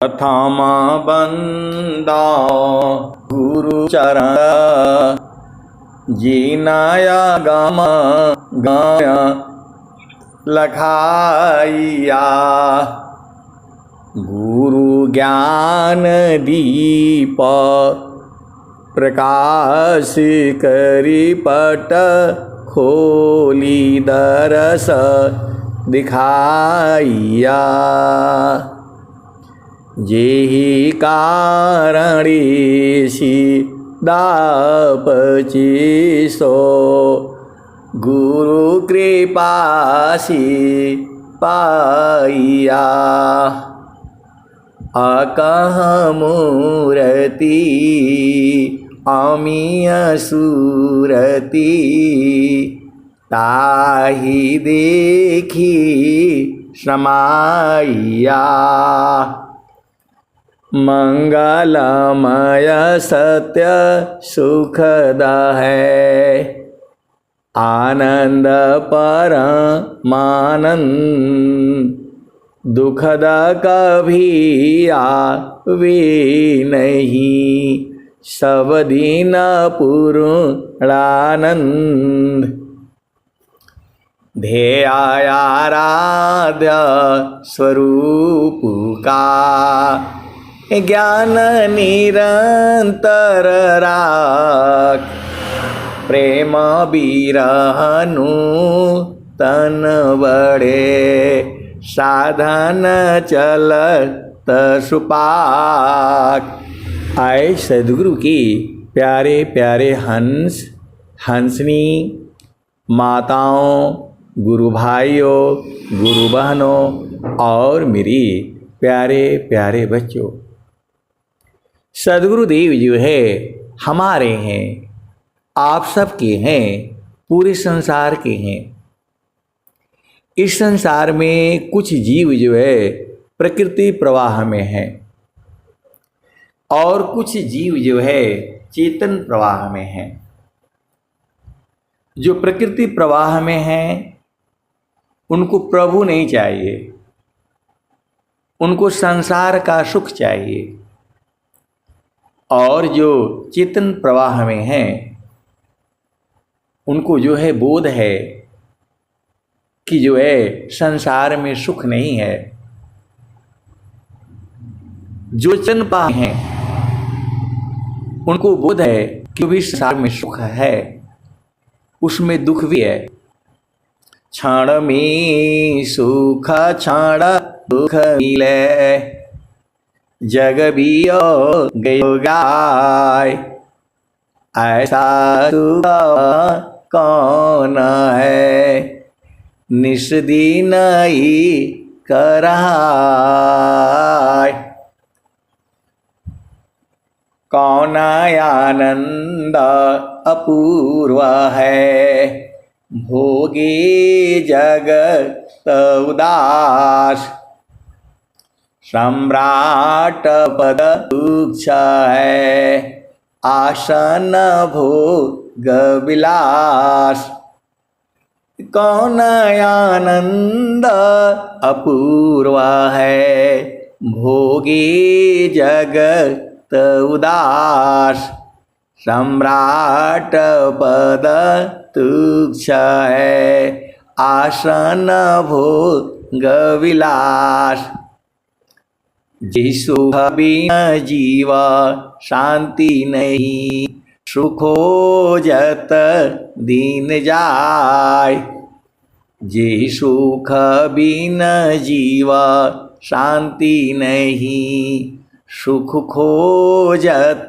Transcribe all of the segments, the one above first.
प्रथम बंदा गुरु चरण जीनाया गम गाया लखाइया। गुरु ज्ञान दीप प्रकाश करी पट खोली दरस दिखाइया। जेहि कारणी दापची सो गुरु कृपासी पाइया। अकह मूर्ति अमीय सूरति ताहि देखी समाइया। मंगलमय सत्य सुखद है आनंद परमानंद। दुखद कभी आवे नहीं सब दिन पूर्णानंद। ध्येयाराध्य स्वरूप का ज्ञान निरंतर राख। प्रेम बिरहनु तन बड़े साधन चलत सुपाक। आए सदगुरु की प्यारे प्यारे हंस हंसनी माताओं, गुरु भाइयों, गुरु बहनों और मेरी प्यारे प्यारे बच्चों। सदगुरुदेव जो है हमारे हैं, आप सबके हैं, पूरे संसार के हैं। इस संसार में कुछ जीव जो है प्रकृति प्रवाह में है और कुछ जीव जो है चेतन प्रवाह में है। जो प्रकृति प्रवाह में है उनको प्रभु नहीं चाहिए, उनको संसार का सुख चाहिए। और जो चेतन प्रवाह में है उनको जो है बोध है कि जो है संसार में सुख नहीं है। जो चेतन प्रवाह हैं उनको बोध है कि भी संसार में सुख है, उसमें दुख भी है। क्षण में सुख क्षण दुख मिले जग बियो गयो गाय। ऐसा सुख कौन है निस्दिन ही कराय। कौन आनंद अपूर्व है भोगे जगत उदास। सम्राट पद तुच्छ है आसन भोग विलास। कौन आनंद अपूर्व है भोगे जगत उदास। सम्राट पद तुच्छ है आसन भोग विलास। सुख बिन जीव शांति नहीं सुखो जत दीन जाय। जे सुख बिन जीव शांति नहीं सुख खोजत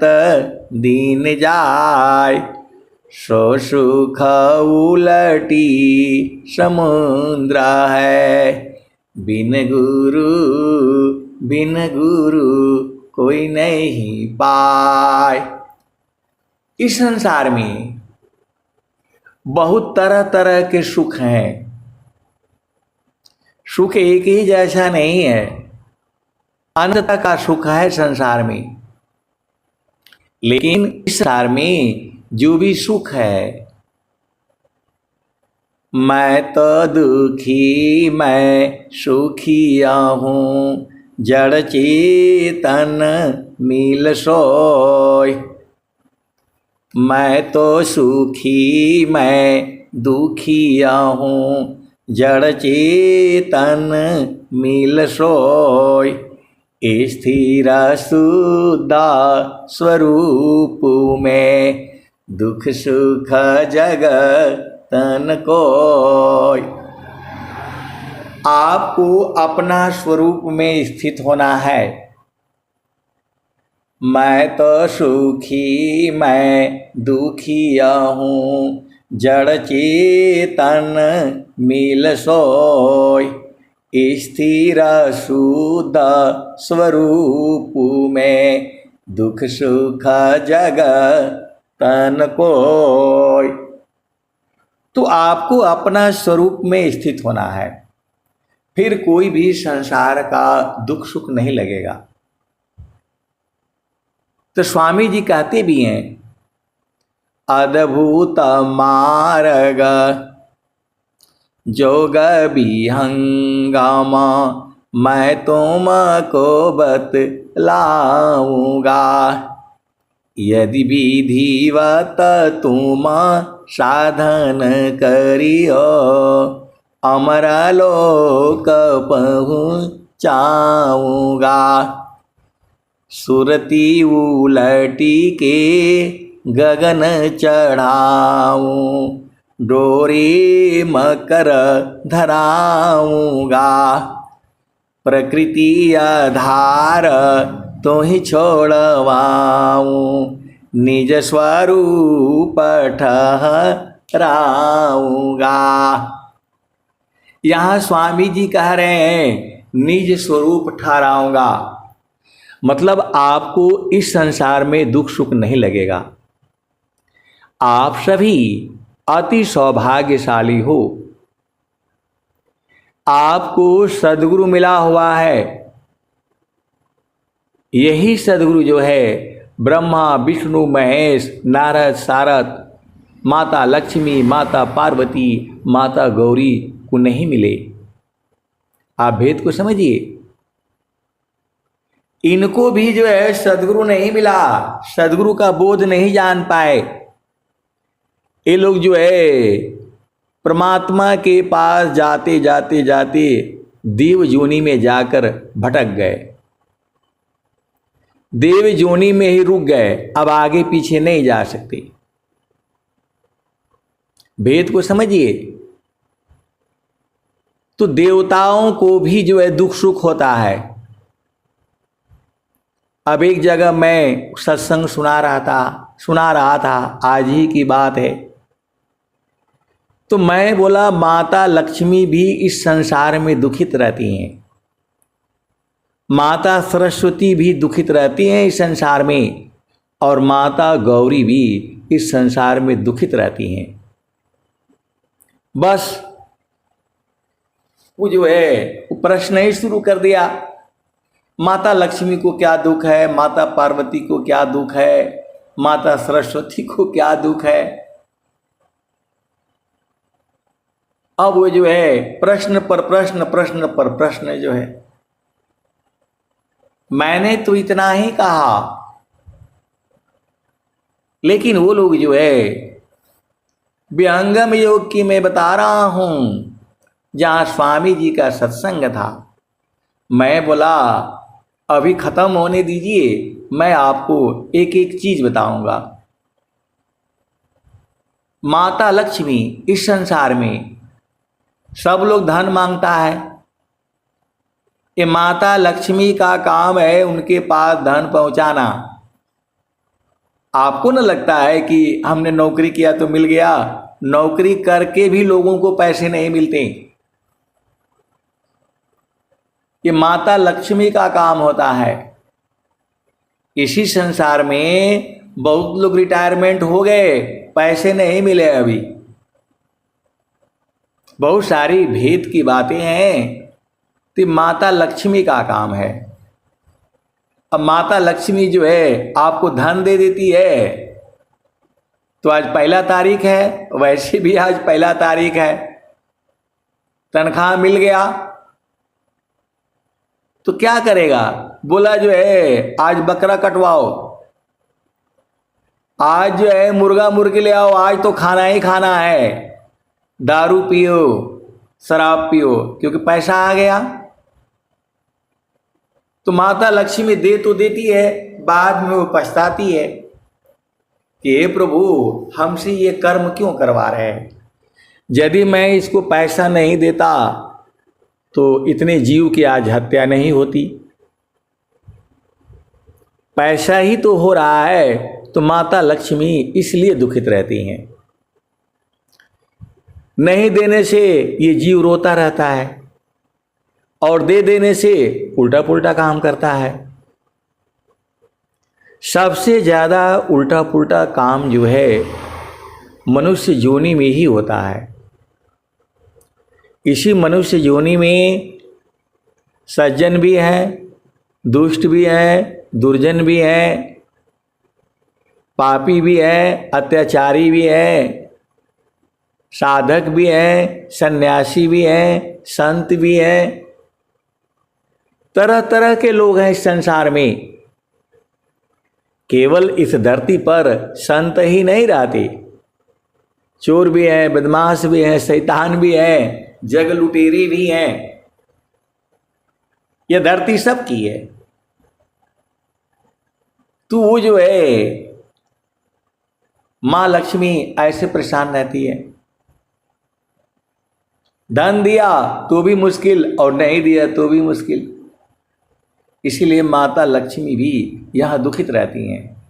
दीन जाय। सो सुख उलटी समुद्र है बिन गुरु कोई नहीं पाए। इस संसार में बहुत तरह तरह के सुख हैं। सुख एक ही जैसा नहीं है, अनंत का सुख है संसार में। लेकिन इस संसार में जो भी सुख है, मैं तो दुखी मैं सुखिया हूँ जड़ चेतन मिल सोय। मैं तो सुखी मैं दुखिया हूँ, जड़ चेतन मिल सोय। स्थिर शुद्ध स्वरूप में दुख सुख जगतन कोय। आपको अपना स्वरूप में स्थित होना है। मैं तो सुखी मैं दुखिया हूँ, जड़ चेतन मिल सोय। स्थिर शुद्ध स्वरूप में दुख सुख जगतन कोय। तो आपको अपना स्वरूप में स्थित होना है, फिर कोई भी संसार का दुख सुख नहीं लगेगा। तो स्वामी जी कहते भी हैं, अद्भुत मार्ग जोग विहंगमा, मैं तुमको बतलाऊंगा। यदि विधिवत तुम साधन करियो, अमर लोक पहुँचाऊंगा। सुरती उलटी के गगन चढ़ाऊं, डोरी मकर धराऊंगा। प्रकृति आधार तो ही छोड़वाऊं, निज स्वरूप ठहराऊंगा। यहाँ स्वामी जी कह रहे हैं निज स्वरूप ठहराऊंगा, मतलब आपको इस संसार में दुख सुख नहीं लगेगा। आप सभी अति सौभाग्यशाली हो, आपको सद्गुरु मिला हुआ है। यही सद्गुरु जो है ब्रह्मा विष्णु महेश नारद सारद माता लक्ष्मी माता पार्वती माता गौरी को नहीं मिले। आप भेद को समझिए, इनको भी जो है सद्गुरु नहीं मिला, सद्गुरु का बोध नहीं जान पाए। ये लोग जो है परमात्मा के पास जाते जाते जाते देव जोनी में जाकर भटक गए, देव जोनी में ही रुक गए, अब आगे पीछे नहीं जा सकते। भेद को समझिए। तो देवताओं को भी जो है दुख सुख होता है। अब एक जगह मैं सत्संग सुना रहा था, आज ही की बात है। तो मैं बोला माता लक्ष्मी भी इस संसार में दुखित रहती हैं, माता सरस्वती भी दुखित रहती हैं इस संसार में, और माता गौरी भी इस संसार में दुखित रहती हैं। बस वो जो है वो प्रश्न ही शुरू कर दिया, माता लक्ष्मी को क्या दुख है, माता पार्वती को क्या दुख है, माता सरस्वती को क्या दुख है। अब वो जो है प्रश्न पर प्रश्न प्रश्न पर प्रश्न जो है। मैंने तो इतना ही कहा, लेकिन वो लोग जो है विहंगम योग की मैं बता रहा हूं, जहां स्वामी जी का सत्संग था। मैं बोला अभी खत्म होने दीजिए, मैं आपको एक एक चीज बताऊंगा। माता लक्ष्मी इस संसार में सब लोग धन मांगता है, ये माता लक्ष्मी का काम है उनके पास धन पहुंचाना। आपको न लगता है कि हमने नौकरी किया तो मिल गया, नौकरी करके भी लोगों को पैसे नहीं मिलते। ये माता लक्ष्मी का काम होता है। इसी संसार में बहुत लोग रिटायरमेंट हो गए, पैसे नहीं मिले अभी। बहुत सारी भेद की बातें हैं, तो माता लक्ष्मी का काम है। अब माता लक्ष्मी जो है आपको धन दे देती है, तो आज 1 तारीख है, वैसे भी आज 1 तारीख है, तनख्वाह मिल गया, तो क्या करेगा? बोला जो है आज बकरा कटवाओ, आज जो है मुर्गा मुर्गी ले आओ, आज तो खाना ही खाना है, दारू पियो, शराब पियो, क्योंकि पैसा आ गया। तो माता लक्ष्मी दे तो देती है, बाद में वो पछताती है कि हे प्रभु हमसे ये कर्म क्यों करवा रहे हैं, यदि मैं इसको पैसा नहीं देता तो इतने जीव की आज हत्या नहीं होती। पैसा ही तो हो रहा है, तो माता लक्ष्मी इसलिए दुखित रहती हैं। नहीं देने से ये जीव रोता रहता है और दे देने से उल्टा पुल्टा काम करता है। सबसे ज़्यादा उल्टा पुल्टा काम जो है मनुष्य योनि में ही होता है। इसी मनुष्य योनि में सज्जन भी हैं, दुष्ट भी हैं, दुर्जन भी हैं, पापी भी हैं, अत्याचारी भी हैं, साधक भी हैं, सन्यासी भी हैं, संत भी हैं, तरह तरह के लोग हैं इस संसार में। केवल इस धरती पर संत ही नहीं रहते, चोर भी हैं, बदमाश भी हैं, शैतान भी हैं, जग लुटेरे भी हैं। यह धरती सबकी है। तो वो जो है मां लक्ष्मी ऐसे परेशान रहती है। धन दिया तो भी मुश्किल और नहीं दिया तो भी मुश्किल। इसीलिए माता लक्ष्मी भी यहां दुखित रहती हैं,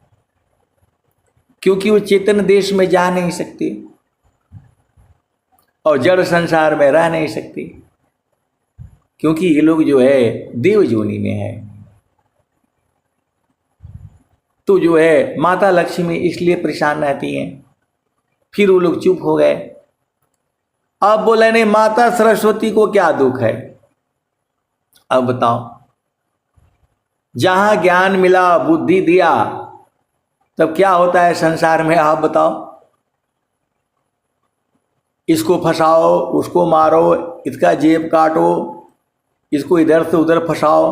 क्योंकि वो चेतन देश में जा नहीं सकती और जड़ संसार में रह नहीं सकती, क्योंकि ये लोग जो है देव योनि में है। तो जो है माता लक्ष्मी इसलिए परेशान रहती हैं। फिर वो लोग चुप हो गए। अब बोले नहीं, माता सरस्वती को क्या दुख है? अब बताओ, जहां ज्ञान मिला, बुद्धि दिया, तब क्या होता है संसार में? आप बताओ। इसको फंसाओ, उसको मारो, इसका जेब काटो, इसको इधर से उधर फंसाओ।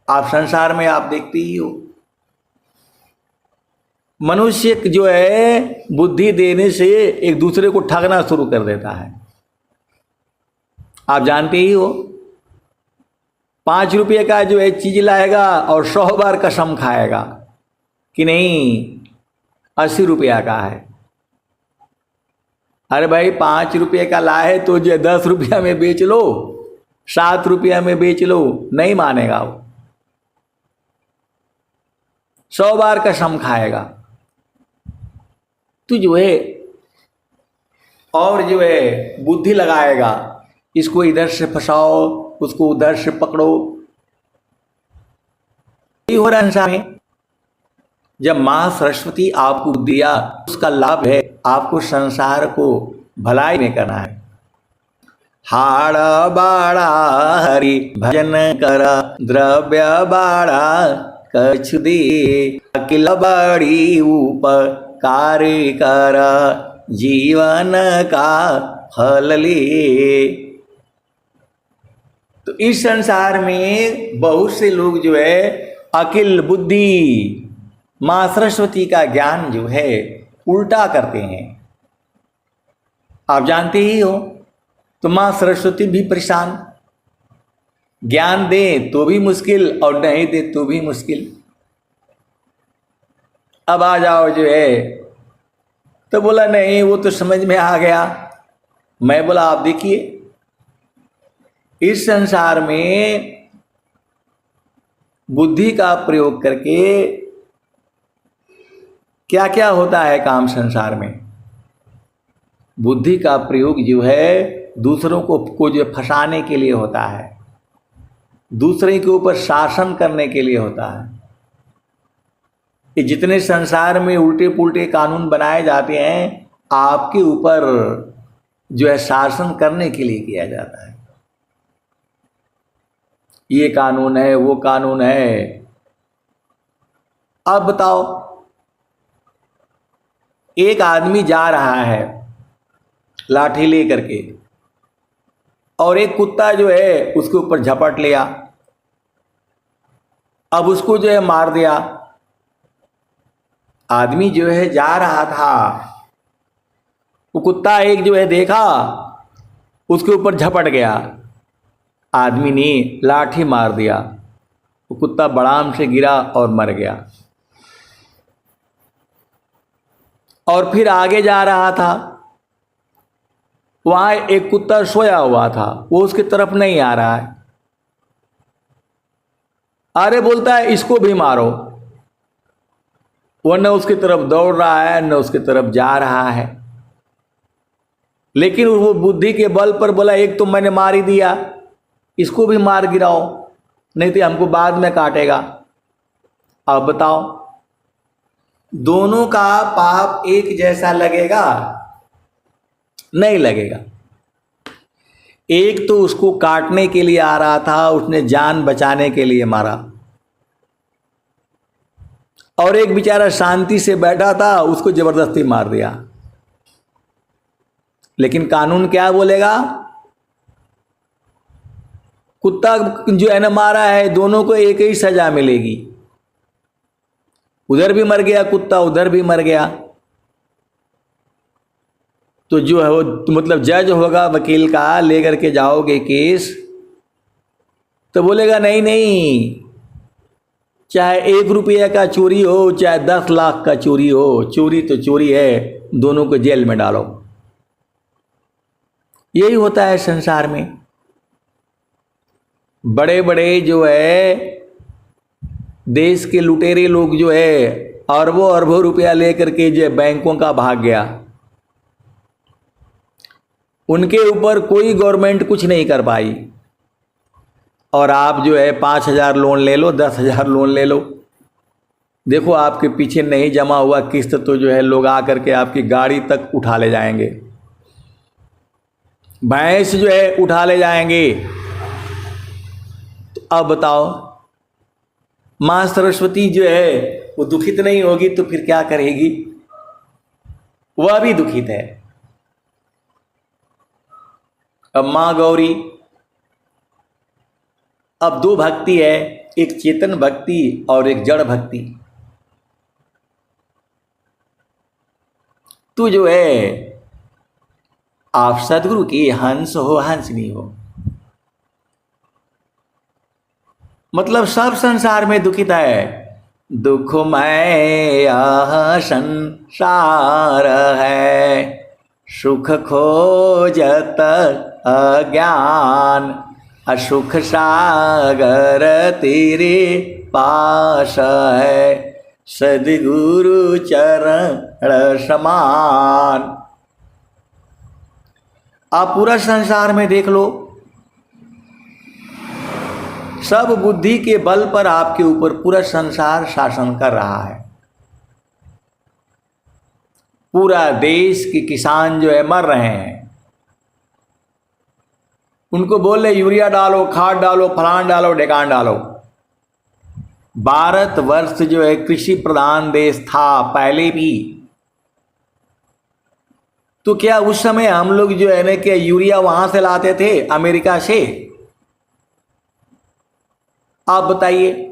आप संसार में आप देखते ही हो। मनुष्य जो है बुद्धि देने से एक दूसरे को ठगना शुरू कर देता है। आप जानते ही हो, 5 रुपये का जो है चीज लाएगा और 100 बार कसम खाएगा कि नहीं 80 रुपया का है। अरे भाई 5 रुपये का लाए तो जो 10 रुपया में बेच लो, 7 रुपया में बेच लो, नहीं मानेगा वो, 100 बार कसम खाएगा। तो जो है और जो है बुद्धि लगाएगा, इसको इधर से फंसाओ, उसको उधर से पकड़ो। ये हो रहा है संसार में। जब मां सरस्वती आपको दिया, उसका लाभ है आपको संसार को भलाई में करना है। हाड़ बाड़ा हरि भजन कर, द्रव्य बाड़ा कछु दे, अकिल बड़ी उपकार कर, जीवन का फल ले। तो इस संसार में बहुत से लोग जो है अकिल बुद्धि मां सरस्वती का ज्ञान जो है उल्टा करते हैं। आप जानते ही हो। तो मां सरस्वती भी परेशान, ज्ञान दे तो भी मुश्किल और नहीं दे तो भी मुश्किल। अब आ जाओ जो है, तो बोला नहीं वो तो समझ में आ गया। मैं बोला आप देखिए, इस संसार में बुद्धि का प्रयोग करके क्या क्या होता है काम संसार में। बुद्धि का प्रयोग जो है दूसरों को जो फंसाने के लिए होता है, दूसरे के ऊपर शासन करने के लिए होता है। ये जितने संसार में उल्टे पुल्टे कानून बनाए जाते हैं, आपके ऊपर जो है शासन करने के लिए किया जाता है। ये कानून है, वो कानून है। अब बताओ, एक आदमी जा रहा है लाठी ले करके और एक कुत्ता जो है उसके ऊपर झपट लिया। अब उसको जो है मार दिया। आदमी जो है जा रहा था, वो कुत्ता एक जो है देखा, उसके ऊपर झपट गया। आदमी ने लाठी मार दिया, वो कुत्ता बड़ाम से गिरा और मर गया। और फिर आगे जा रहा था, वहां एक कुत्ता सोया हुआ था, वो उसकी तरफ नहीं आ रहा है। अरे बोलता है इसको भी मारो। वो न उसकी तरफ दौड़ रहा है न उसकी तरफ जा रहा है, लेकिन वो बुद्धि के बल पर बोला एक तो मैंने मार ही दिया, इसको भी मार गिराओ, नहीं तो हमको बाद में काटेगा। अब बताओ, दोनों का पाप एक जैसा लगेगा? नहीं लगेगा। एक तो उसको काटने के लिए आ रहा था, उसने जान बचाने के लिए मारा, और एक बेचारा शांति से बैठा था, उसको जबरदस्ती मार दिया। लेकिन कानून क्या बोलेगा? कुत्ता जो है ना मारा है, दोनों को एक ही सजा मिलेगी। उधर भी मर गया कुत्ता, उधर भी मर गया। तो जो है वो मतलब जज होगा, वकील का लेकर के जाओगे केस, तो बोलेगा नहीं नहीं, चाहे 1 रुपये का चोरी हो चाहे 10 लाख का चोरी हो, चोरी तो चोरी है, दोनों को जेल में डालो। यही होता है संसार में। बड़े बड़े जो है देश के लुटेरे लोग जो है अरबों अरबों रुपया लेकर के जो बैंकों का भाग गया, उनके ऊपर कोई गवर्नमेंट कुछ नहीं कर पाई। और आप जो है 5,000 लोन ले लो, 10,000 लोन ले लो, देखो आपके पीछे नहीं जमा हुआ किस्त, तो जो है लोग आकर के आपकी गाड़ी तक उठा ले जाएंगे, भैंस जो है उठा ले जाएंगे। तो अब बताओ, माँ सरस्वती जो है वो दुखित नहीं होगी तो फिर क्या करेगी? वह भी दुखित है। अब माँ गौरी, अब 2 भक्ति है, एक चेतन भक्ति और एक जड़ भक्ति। तू जो है आप सदगुरु की हंस हो, हंसनी हो, मतलब सब संसार में दुखित है। दुखमय यह संसार है, सुख खोजत अज्ञान, असुख सागर तेरे पास है, सद्गुरु चरण समान। आप पूरा संसार में देख लो, सब बुद्धि के बल पर आपके ऊपर पूरा संसार शासन कर रहा है। पूरा देश के किसान जो है मर रहे हैं, उनको बोले यूरिया डालो, खाद डालो, फलान डालो, ढेकान डालो। भारतवर्ष जो है कृषि प्रधान देश था पहले भी, तो क्या उस समय हम लोग जो है ना कि यूरिया वहां से लाते थे अमेरिका से? आप बताइए।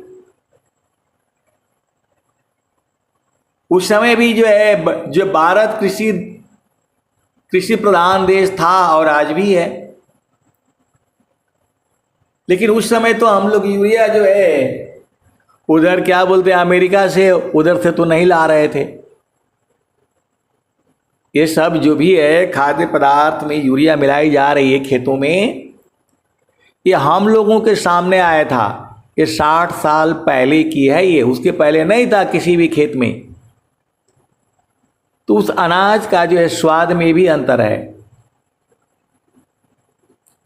उस समय भी जो है जो भारत कृषि प्रधान देश था और आज भी है, लेकिन उस समय तो हम लोग यूरिया जो है उधर क्या बोलते हैं अमेरिका से, उधर से तो नहीं ला रहे थे। ये सब जो भी है खाद्य पदार्थ में यूरिया मिलाई जा रही है खेतों में, ये हम लोगों के सामने आया था। ये 60 साल पहले की है, ये उसके पहले नहीं था किसी भी खेत में। तो उस अनाज का जो है स्वाद में भी अंतर है।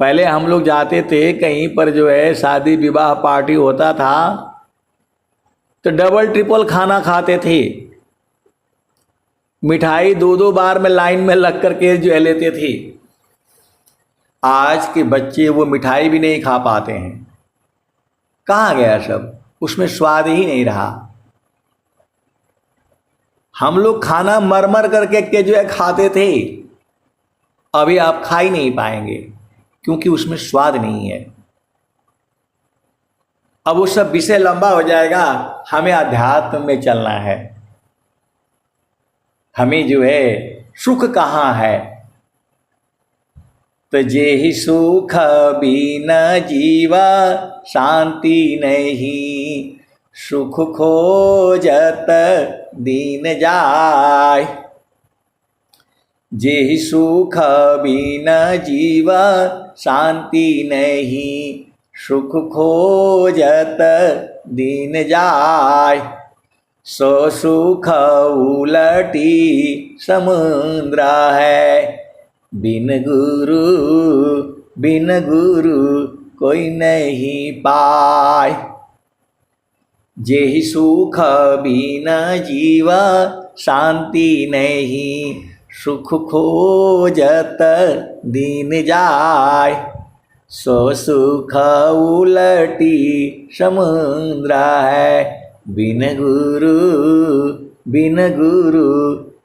पहले हम लोग जाते थे कहीं पर जो है शादी विवाह पार्टी होता था, तो डबल ट्रिपल खाना खाते थे, मिठाई 2-2 बार में लाइन में लग करके जो है लेते थे। आज के बच्चे वो मिठाई भी नहीं खा पाते हैं। कहाँ गया सब? उसमें स्वाद ही नहीं रहा। हम लोग खाना मरमर करके के जो है खाते थे, अभी आप खा ही नहीं पाएंगे, क्योंकि उसमें स्वाद नहीं है। अब वो सब विषय लंबा हो जाएगा, हमें अध्यात्म में चलना है। हमें जो है सुख कहाँ है, तो जेहि सुख बिना जीवा शांति नहीं, सुख खोजत दीन जाय। जेहि सुख बिना जीवा शांति नहीं, सुख खोजत दीन जाय। सो सुख उलटी समुद्र है, बिन गुरु कोई नहीं पाय। जेहि सुख बिना जीवा शांति नहीं, सुख खोजत दीन जाय। सो सुख उलटी समुद्र है, बिन गुरु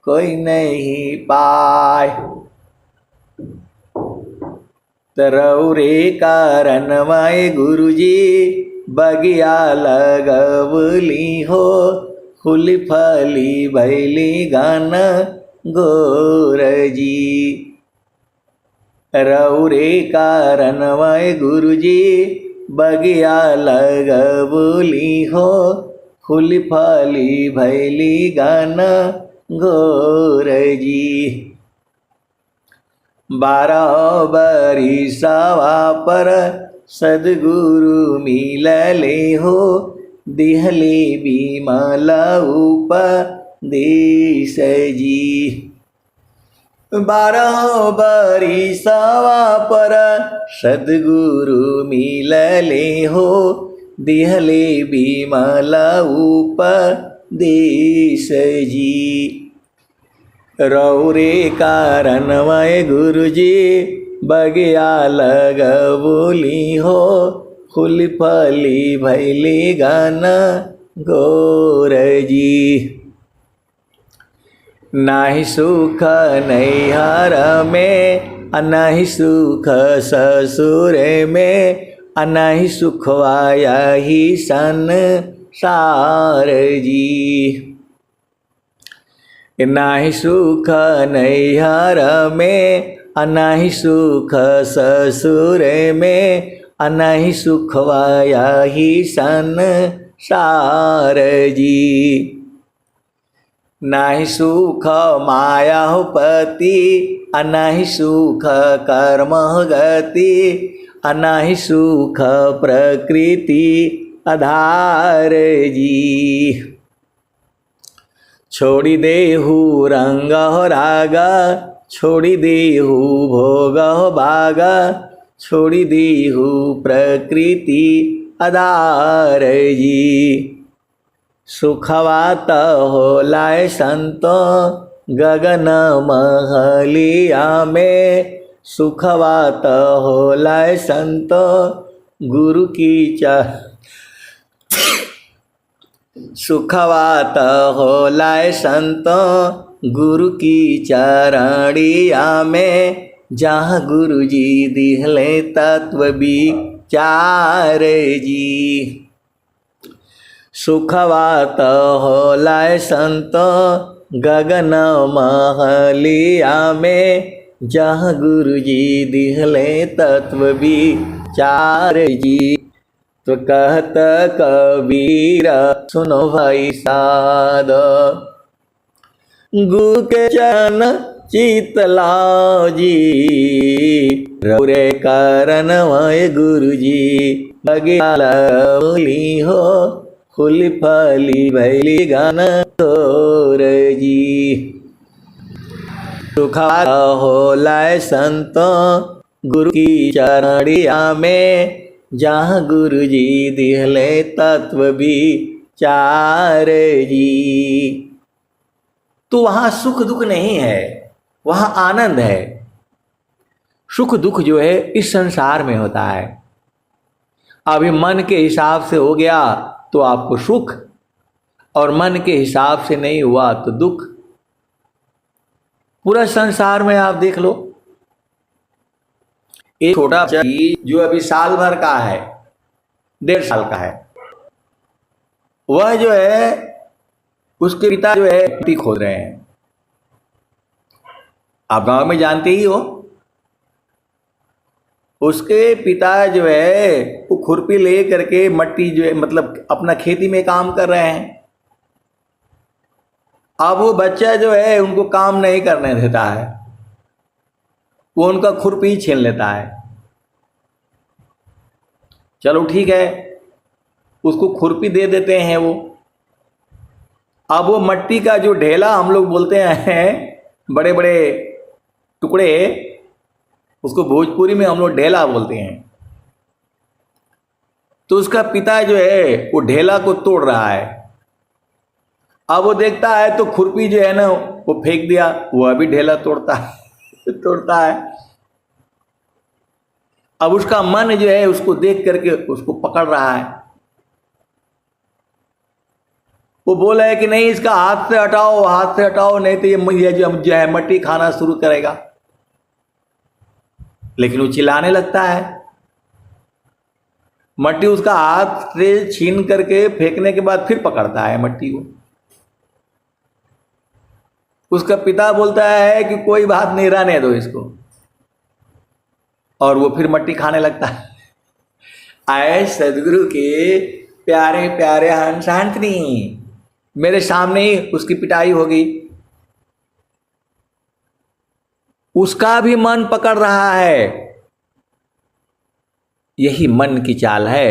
कोई नहीं पाय। तरौरे कारणमय गुरुजी बगिया लगवली हो, फूली फली भैली गान गोरजी। रौरे कारणमय गुरुजी बगिया लगवली हो, फूली फली भैली गान गोरजी। 12 बरिसवा पर सद्गुरु मिलले हो, दिहले बिमल उपदेश जी। 12 बरिसवा पर सद्गुरु मिलले हो, दिहले बिमल उपदेश जी। रौरे कारणमय गुरुजी बगिया लगवली हो, फूली फली भैली गान गोरजी। नाही सुख नैहर में, नाही सुख ससुर में, नाही सुखवा यही संसार जी। नाही सुख नैहर में, नाही सुख ससुर में, नाही सुखवा यही संसार जी। नाही सुख माया पति, नाही सुख कर्म गति, नाही सुख प्रकृति आधार जी। छोड़ी देहु रंग राग, छोड़ी देहु भोग भाग, छोड़ी देहु प्रकृति आधार जी। सुखवात होलाय संतो गगन महलिया में, सुखवात होलाय संतो गुरु की सुखवात होलाय संतो गुरु की चरणिया में, जहाँ गुरु जी दिहले तत्व विचार जी। सुखवात होलाय संतो गगन महलिया में, जहाँ गुरु जी दिहले तत्व विचार जी। तो कहत कबीर सुनो भाई साध, गुरु के चरण चित लाओ जी। रौरे कारणमय गुरु जी बगिया लगवली हो, फूली फली भैली गान गोर जी। सुखवात होलाय संतो गुरु की चरणिया में, जहाँ गुरु जी दिहले तत्व विचार जी। तो वहाँ सुख दुख नहीं है, वहाँ आनंद है। सुख दुख जो है इस संसार में होता है। अभी मन के हिसाब से हो गया तो आपको सुख, और मन के हिसाब से नहीं हुआ तो दुख। पूरा संसार में आप देख लो, एक छोटा बच्चा जो अभी साल भर का है, 1.5 साल का है, वह जो है उसके पिता जो है मिट्टी खोद रहे हैं। आप गांव में जानते ही हो, उसके पिता जो है वो खुरपी ले करके मट्टी जो है मतलब अपना खेती में काम कर रहे हैं। अब वो बच्चा जो है उनको काम नहीं करने देता है, वो उनका खुरपी छीन लेता है। चलो ठीक है, उसको खुरपी दे देते हैं वो। अब वो मट्टी का जो ढेला हम लोग बोलते हैं, बड़े बड़े टुकड़े, उसको भोजपुरी में हम लोग ढेला बोलते हैं। तो उसका पिता जो है वो ढेला को तोड़ रहा है। अब वो देखता है तो खुरपी जो है ना वो फेंक दिया, वो अभी ढेला तोड़ता है तोड़ता है। अब उसका मन जो है उसको देख करके उसको पकड़ रहा है। वो बोला है कि नहीं, इसका हाथ से हटाओ, हाथ से हटाओ, नहीं तो ये जो है मट्टी खाना शुरू करेगा। लेकिन वो चिल्लाने लगता है। मट्टी उसका हाथ से छीन करके फेंकने के बाद फिर पकड़ता है मट्टी को। उसका पिता बोलता है कि कोई बात नहीं, रहने दो इसको, और वो फिर मट्टी खाने लगता है। आए सदगुरु के प्यारे प्यारे हंसांतनी, मेरे सामने ही उसकी पिटाई होगी। उसका भी मन पकड़ रहा है। यही मन की चाल है।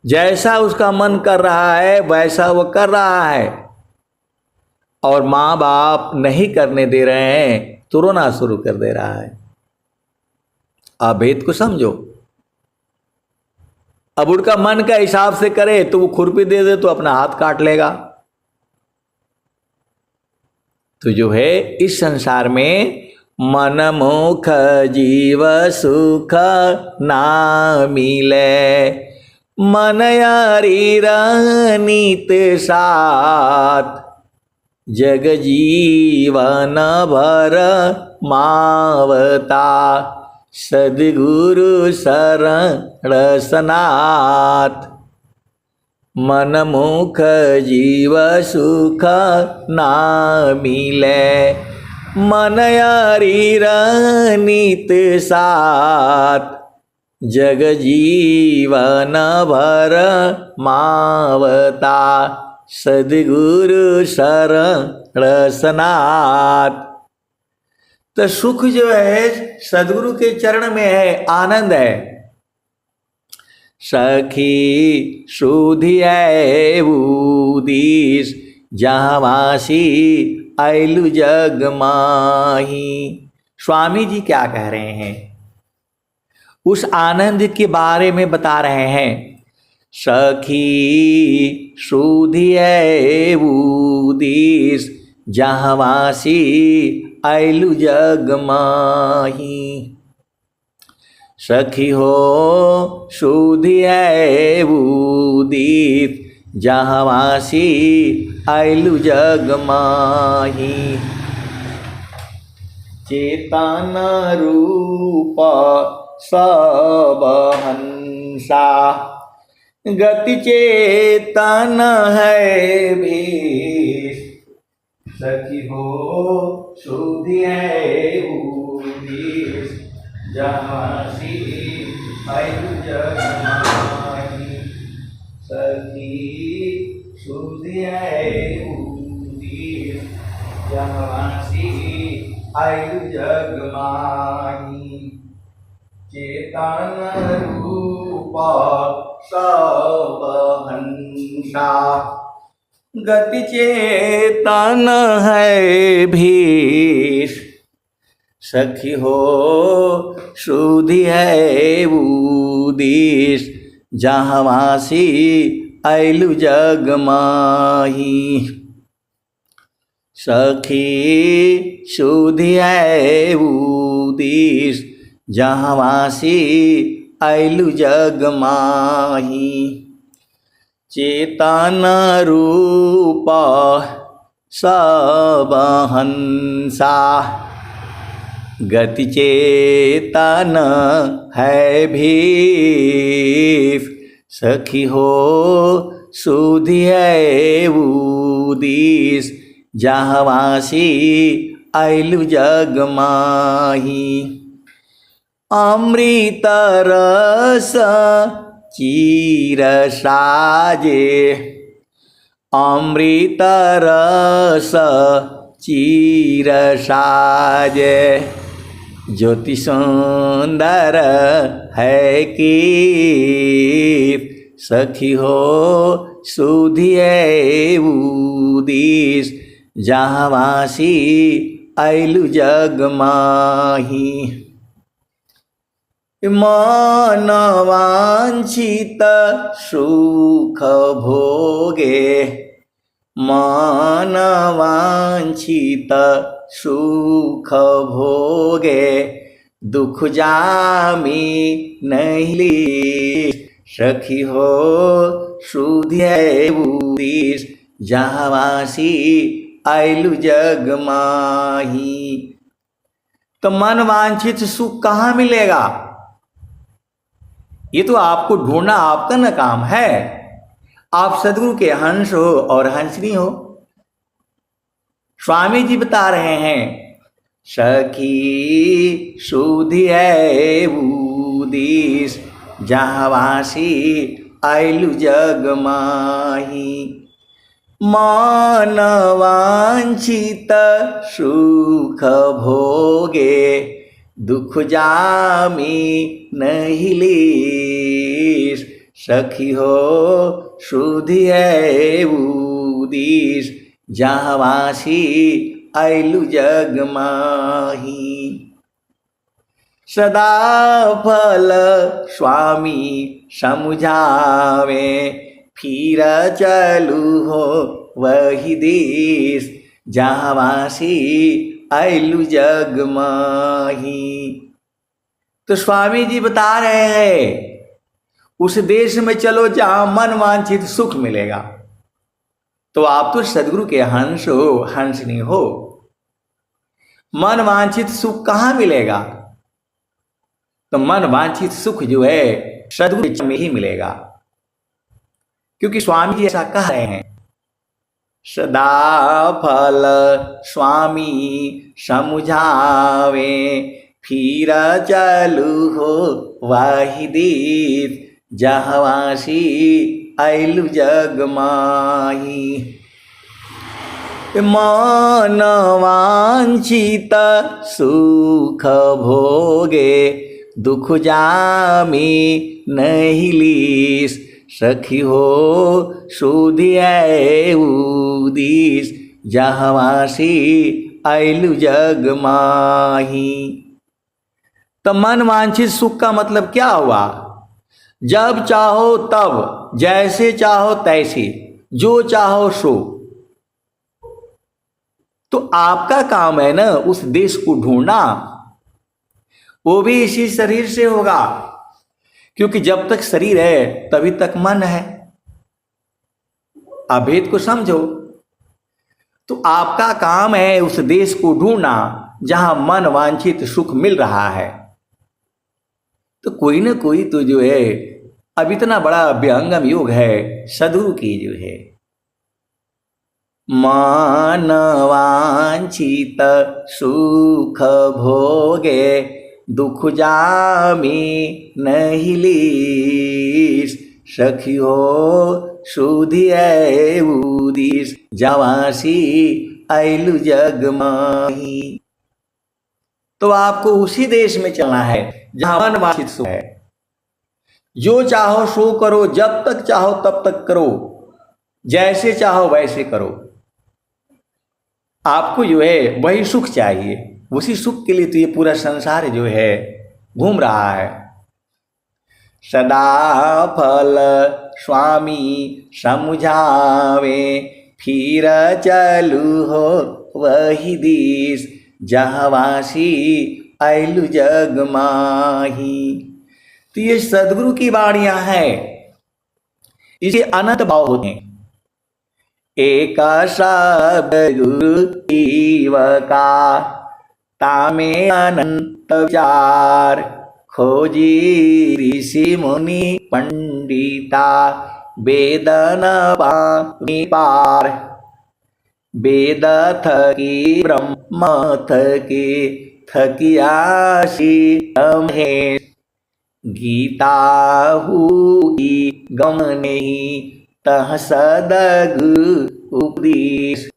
जैसा उसका मन कर रहा है वैसा वो कर रहा है, और माँ बाप नहीं करने दे रहे हैं तो रोना शुरू कर दे रहा है। आप भेद को समझो। अब उनका मन का हिसाब से करे तो वो खुरपी दे दे तो अपना हाथ काट लेगा। तो जो है इस संसार में मन मुख जीव सुख ना मिले, मन यारी नित साथ, जग जीवन भर मावता, सद्गुरु शरण सनाथ। मन मुख जीव सुख ना मिले, मन यारी नित साथ, जग जीवन भर मावता, सद्गुरु शरण सनाथ। तो सुख जो है सद्गुरु के चरण में है, आनंद है। सखी सुधियै उदीस, जहाँ वासी आइलु जग माही। स्वामी जी क्या कह रहे हैं? उस आनंद के बारे में बता रहे हैं। सखी सुधियै उदीस, जहाँ वासी आइलु जग माही। सखी हो सुधियै उदीस, जहाँ वासी आइलु जग माही। चेतन रूप सब हंसा, गति चेतन है भेष। सखी हो सुधियै उदीस, जहाँ सी आइलु जग माही। सखी सुधियै उदीस, जहाँ सी आइलु जग माही। चेतन रूप सब हंसा, गति चेतन है भेष। सखी हो सुधियै उदीस, जहाँ वासी आइलु जग माही। सखी सुधियै उदीस, जहाँ वासी आइलु जग माही। चेतन रूप सब हंसा, गति चेतन है भीष। सखी हो सुधि है उदिस जहवासी आइलु जग माही अमृत रस चीर साजे अमृत रस चीर साजे ज्योति सुंदर है कि सखी हो सुधि है उदिस जहवासी आइलु जग माही मन वांछित सुख भोगे मन वांछित सुख भोगे दुख जामी नहीं ली सखी हो सुधि है उदिस जहवासी आइलु जग माही। तो मन वांछित सुख कहाँ मिलेगा? ये तो आपको ढूंढना आपका न काम है। आप सदगुरु के हंस हो और हंसनी हो। स्वामी जी बता रहे हैं सखी सुधि है उदिस जहवासी आइलु जग माही मन वांछित सुख भोगे दुख जामी नहीं लीस सखी हो सुधि है उदिस जहवासी आइलु जग माही सदा फल स्वामी समझावे फिर चलू हो वही देश जहवासी आइलु जग माही। तो स्वामी जी बता रहे हैं उस देश में चलो जहां मन वांछित सुख मिलेगा। तो आप तो सदगुरु के हंस हो हंसनी हो। मन वांछित सुख कहाँ मिलेगा? तो मन वांछित सुख जो है सदगुरु में ही मिलेगा, क्योंकि स्वामी जी ऐसा कह रहे हैं सदा फल स्वामी समझावे फिर चलू हो वाहि देश जहवासी आइलु जग माही मन वांछित सुख भोगे दुख जामी नहीं लीस सखी हो सुधि है उदिस जहवासी आइलु जग माही। तो मन वांछित सुख का मतलब क्या हुआ? जब चाहो तब, जैसे चाहो तैसे, जो चाहो सो। तो आपका काम है ना उस देश को ढूंढना, वो भी इसी शरीर से होगा, क्योंकि जब तक शरीर है तभी तक मन है। अभेद को समझो। तो आपका काम है उस देश को ढूंढना जहां मन वांछित सुख मिल रहा है। तो कोई ना कोई तो जो है, अब इतना बड़ा अभ्यंगम योग है सदगुरु की जो है, मन वांछित सुख भोगे दुख जामी नहीं लीस सखी हो सुधि है उदिस जहवासी आइलु जग माही। तो आपको उसी देश में चलना है जहां मन वांछित सुख है। जो चाहो सो करो, जब तक चाहो तब तक करो, जैसे चाहो वैसे करो। आपको जो है वही सुख चाहिए। उसी सुख के लिए तो ये पूरा संसार जो है घूम रहा है। सदा फल स्वामी समझावे फिर चलू हो वही देश जहवासी आइलु जग माही। तो ये सदगुरु की वाणियां हैं, इसे अनंत भाव होते हैं। एक शब्द गुरु जीव का तामे अनंत विचार खोजी ऋषि मुनि पंडिता वेदन पानी पार वेद थकी ब्रह्म थके थकियाशी महेश गीता हुई गम नहीं तह सदग उपदेश।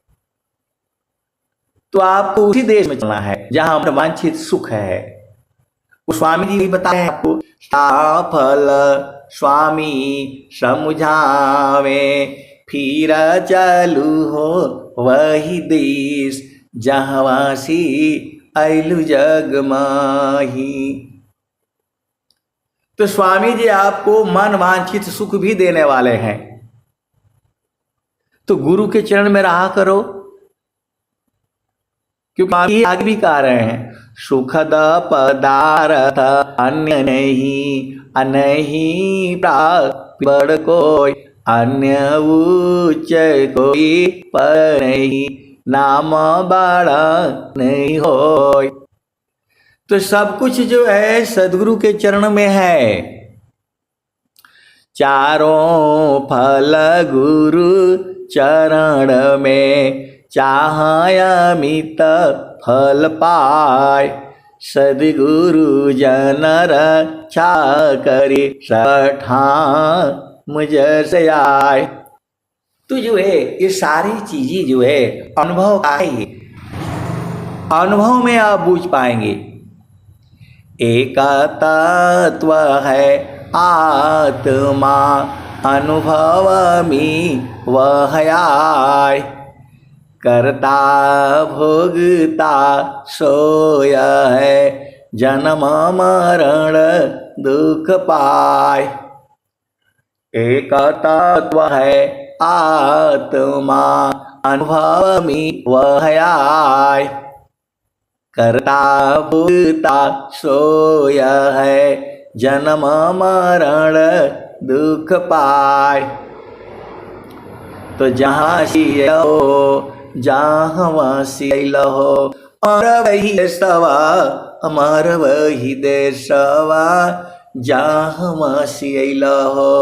तो आपको उसी देश में चलना है जहां वांछित सुख है। वो स्वामी जी बताए आपको, फल स्वामी समझावे फिर चलू हो वही देश जहवासी ऐलु जग माही। तो स्वामी जी आपको मन वांछित सुख भी देने वाले हैं। तो गुरु के चरण में रहा करो, क्योंकि आगे भी कह रहे हैं, सुखद पदार्थ अन्य नहीं अनही प्राप्त बड़ कोई अन्य उच्च कोई पर नहीं नाम बड़ा नहीं होय। तो सब कुछ जो है सदगुरु के चरण में है। चारों फल गुरु चरण में चाहय अमित फल पाय सदगुरु जन रक्षा करे सठा मुझ से आए। तो जो है ये सारी चीजें जो है अनुभव का है, अनुभव में आप बूझ पाएंगे। एक तत्व है आत्मा अनुभव में वह आय करता भोगता सोय है जन्म मरण दुख पाय। एक तत्व है आत्मा अनुभव में वह आय करता भोगता सोय है जन्म मरण दुख पाय। तो जहाँ हो जहाँ सियल हो और वही देशवा अमर वही देशवा जहाँ सियल हो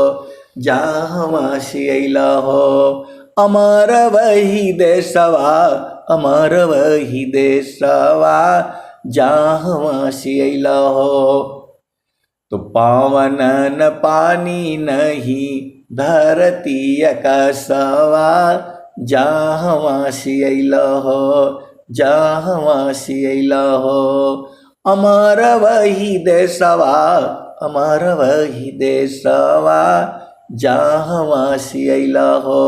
जहाँ सियल हो अमर वही देशवा अमर वही देशवा जहाँ सियल हो। तो पावन न पानी नहीं धरती कसवा जहाँ सियल हो जहाँ सियल हो अमर वही देशवा अमर वही देशवा जहाँ सियल हो।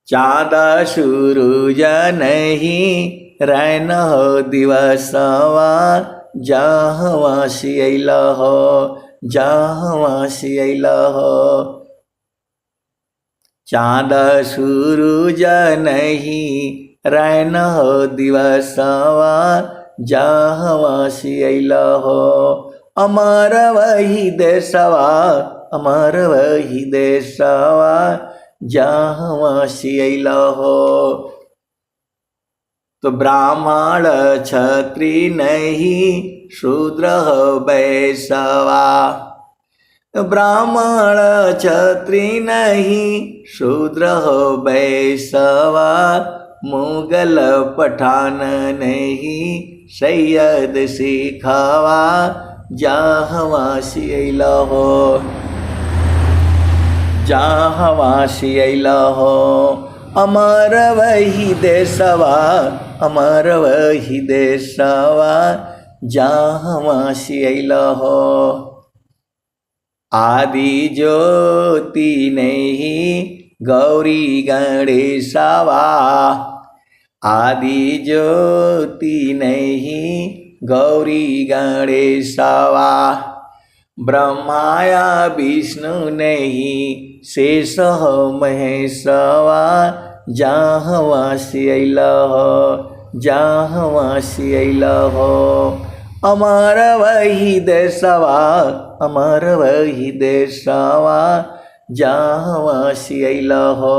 चाँद सूरज नहीं रैन हो दिवसवा जहाँ सियल हो जहाँ सियल हो। चाँद सूरज नहीं रैन हो दिवसवा जहाँ सियल हो अमर वही देशवा अमर वही देशवा जहाँ सियल हो। तो ब्राह्मण क्षत्रिय नहीं शूद्र हो वैश्यवा ब्राह्मण क्षत्रिय नहीं शूद्र हो वैश्यवा मुगल पठान नहीं सैयद सिखवा जहाँ सियल हो जहाँ सियल हो अमर वही देशवा अमर वही देशवा जहाँ सियल हो। आदि ज्योति नहीं गौरी गणेशवा आदि ज्योति नहीं गौरी गणेशवा ब्रह्माया विष्णु नहीं शेष हो महेशवा जहाँ सियल हो जहाँ सियल हो अमर वही देशवा अमर वही देशवा जहाँ सियल हो।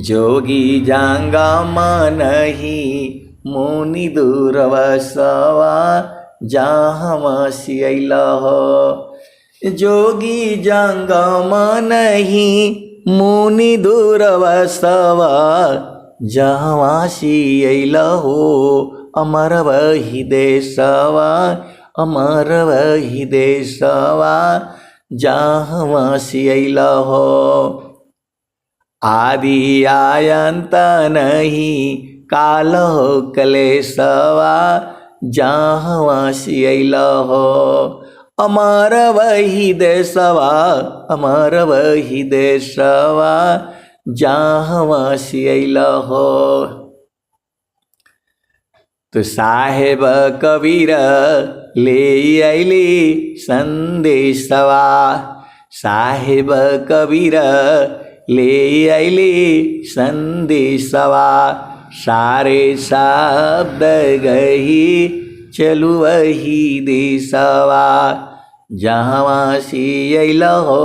जोगी जांगा नहीं मुनि दूरवसवा जहाँ अइला हो। जोगी जंगम नहीं मुनि दूरवसवा जहाँ अइला हो। अमर वही देशवा अमर वही देशवा जहाँ अइला हो। आदि आयंत नहीं काल हो कलेशवा जहाँ अइला हो। अमर वही देशवा अमर वही देशवा जहाँ अइला हो। तो साहेब कबीर ले अइली संदेशवा। साहेब कबीर ले अइली संदेशवा। सारे शब्द गही चलु वही देशवा जहाँ अइला हो।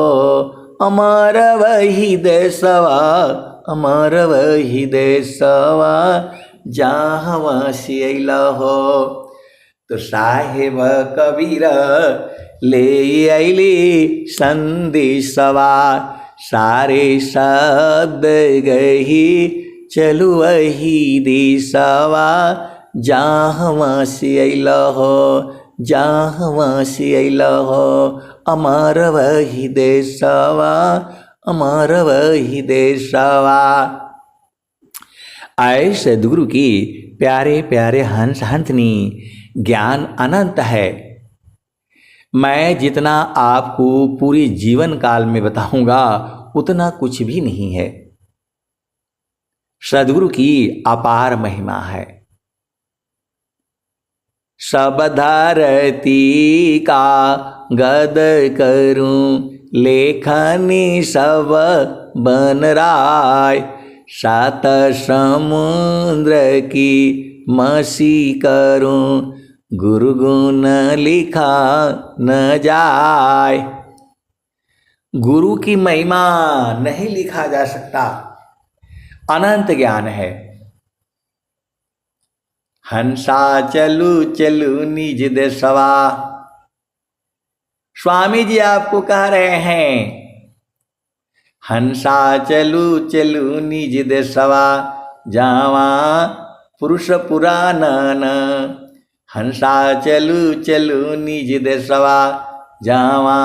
अमर वही देशवा अमर वही देशवा जहाँ अइला हो। तो साहेब कबीर ले अइली संदेशवा। सारे शब्द गही चलु वही देशवा जहाँ अइला हो जहाँ अइला हो। अमर वही देशवा अमर वही देशवा। आए सद्गुरु की प्यारे प्यारे हंस हंसनी ज्ञान अनंत है। मैं जितना आपको पूरी जीवन काल में बताऊंगा उतना कुछ भी नहीं है। सद्गुरु की अपार महिमा है। सब धरती का गद करूं लेखनी सब बन राय। सात समुद्र की मसी करूं गुरु गुण लिखा न जाए। गुरु की महिमा नहीं लिखा जा सकता, अनंत ज्ञान है। हंसा चलू चलू निज देशवा। स्वामी जी आपको कह रहे हैं हंसा चलू चलू निज देशवा जावा पुरुष पुराणन। हंसा चलू चलू निज देशवा जावा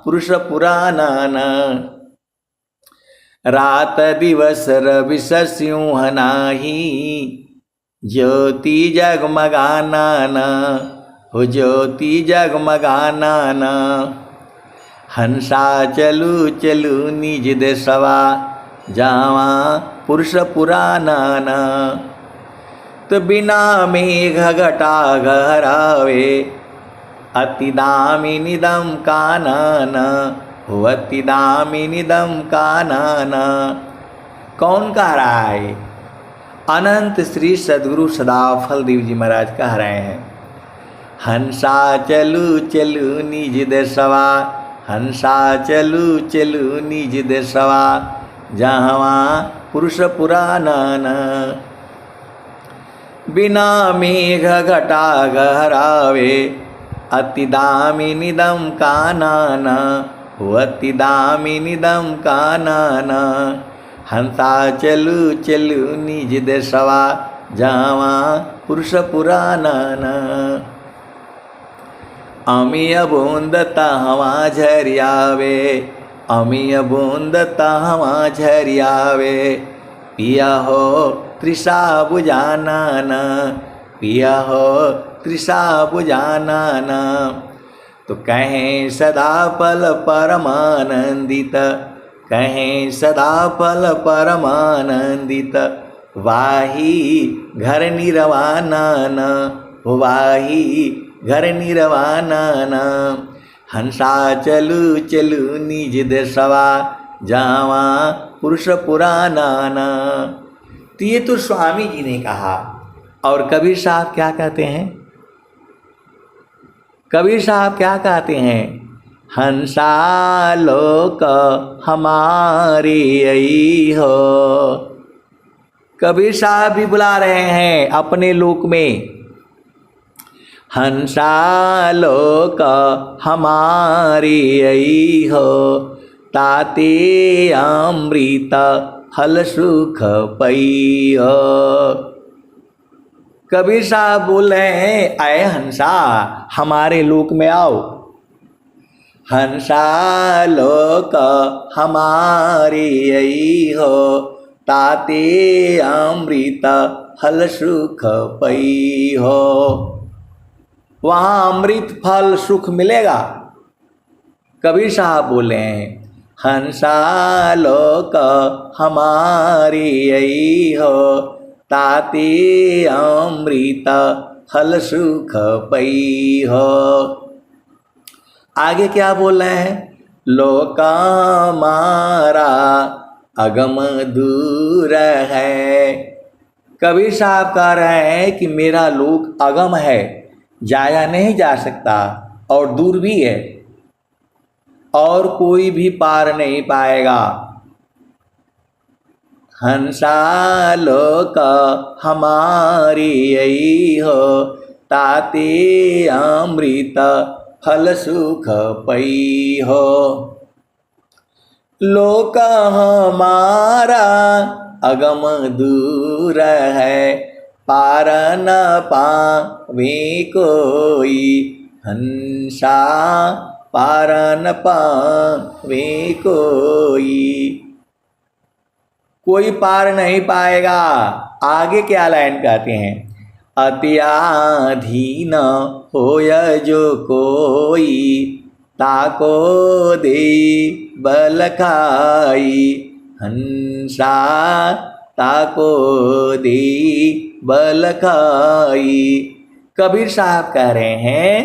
पुरुष पुराणन। रात दिवस रवि सिंह नाही ज्योति जगमगाना हो ज्योति जगमगाना। हंसा चलू चलू निज देशवा जावा पुरुष पुराणन। तो बिना मेघ घटा गहरावे अति दामिनी दम कानन हो अति दामिनी दम कानन। कौन कह रहा है? अनंत श्री सद्गुरु सदाफल देव जी महाराज कह रहे हैं हंसा चलू चलू निज देशवा। हंसा चलू चलू निज देशवा जहाँ पुरुष पुराणन। बिना मेघ घटा गहरावे अति दामिनी दम कानन हो अति दामिनी दम कानन। हंसा चलू चलू निज देशवा जहाँ पुरुष पुराणन। अमीय बूंद तहवा झरियावे अमीय बूंद तहवा झरियावे। पिया हो तृषा बुझानन पिया हो तृषा बुझानन। तो कहें सदा पल परमानंदित कहें सदा पल परमानंदित। वाही घर निर्वाणन वाही घर निर्वाणन। हंसा चलू चलू निज देशवा जावा पुरुष पुराणन। तो ये तो स्वामी जी ने कहा। और कबीर साहब क्या कहते हैं? कबीर साहब क्या कहते हैं? हंसा लोक हमारी आई हो कबीर साहब भी बुला रहे हैं अपने लोक में, हंसा लोक हमारी आई हो, ताते अमृत फल सुख पई हो। कबीर साहब बोल रहे हैं, आए हंसा हमारे लोक में आओ, हंसा लोक हमारी आई हो, ताते अमृत फल सुख पई हो। वहाँ अमृत फल सुख मिलेगा। कबीर साहब बोले हैं, हंसा लोक हमारी आई हो, ताते अमृत फल सुख पई हो। आगे क्या बोल रहे हैं, लोक मारा अगम दूर है। कबीर साहब कह रहे हैं कि मेरा लोक अगम है, जाया नहीं जा सकता और दूर भी है और कोई भी पार नहीं पाएगा। हंसा लोक हमारी आई हो, ताते अमृत फल सुख पई हो। लोक हमारा अगम दूर है, पार न पावे कोई, हंसा पार न पावे कोई पार नहीं पाएगा। आगे क्या लाइन कहते हैं, अत्याधीन होय जो कोई, ताको दे बल खाई, हंसा ताको दे बल खाई। कबीर साहब कह रहे हैं,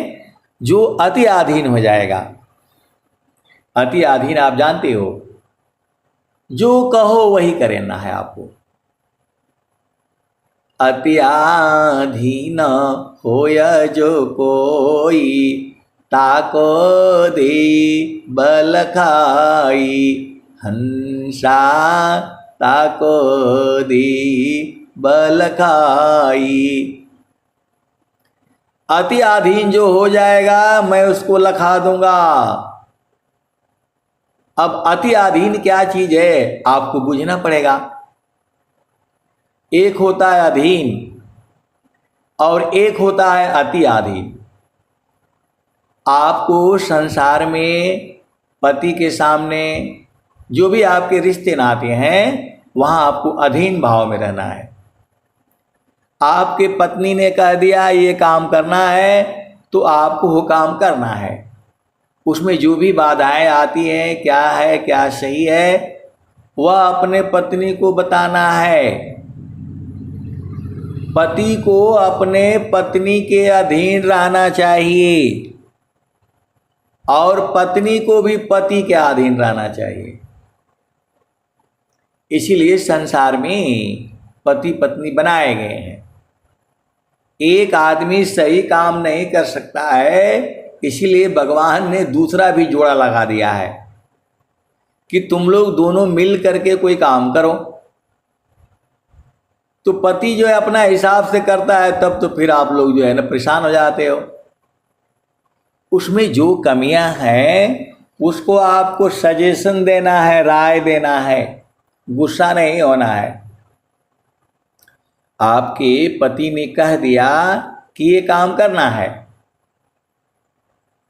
जो अति अधीन हो जाएगा, अति अधीन आप जानते हो, जो कहो वही करना है आपको। अति अधीन होय जो कोई, ताको दे बल खाई, हंसा ताको दे बल खाई। अति अधीन जो हो जाएगा मैं उसको लखा दूंगा। अब अति अधीन क्या चीज है आपको बुझना पड़ेगा। एक होता है अधीन और एक होता है अति अधीन। आपको संसार में पति के सामने जो भी आपके रिश्ते नाते हैं वहां आपको अधीन भाव में रहना है। आपके पत्नी ने कह दिया ये काम करना है तो आपको वो काम करना है। उसमें जो भी बाधाएं आती हैं, क्या है क्या सही है, वह अपने पत्नी को बताना है। पति को अपने पत्नी के अधीन रहना चाहिए और पत्नी को भी पति के अधीन रहना चाहिए। इसीलिए संसार में पति पत्नी बनाए गए हैं। एक आदमी सही काम नहीं कर सकता है, इसीलिए भगवान ने दूसरा भी जोड़ा लगा दिया है कि तुम लोग दोनों मिल करके कोई काम करो। तो पति जो है अपना हिसाब से करता है, तब तो फिर आप लोग जो है ना परेशान हो जाते हो। उसमें जो कमियां हैं उसको आपको सजेशन देना है, राय देना है, गुस्सा नहीं होना है। आपके पति ने कह दिया कि ये काम करना है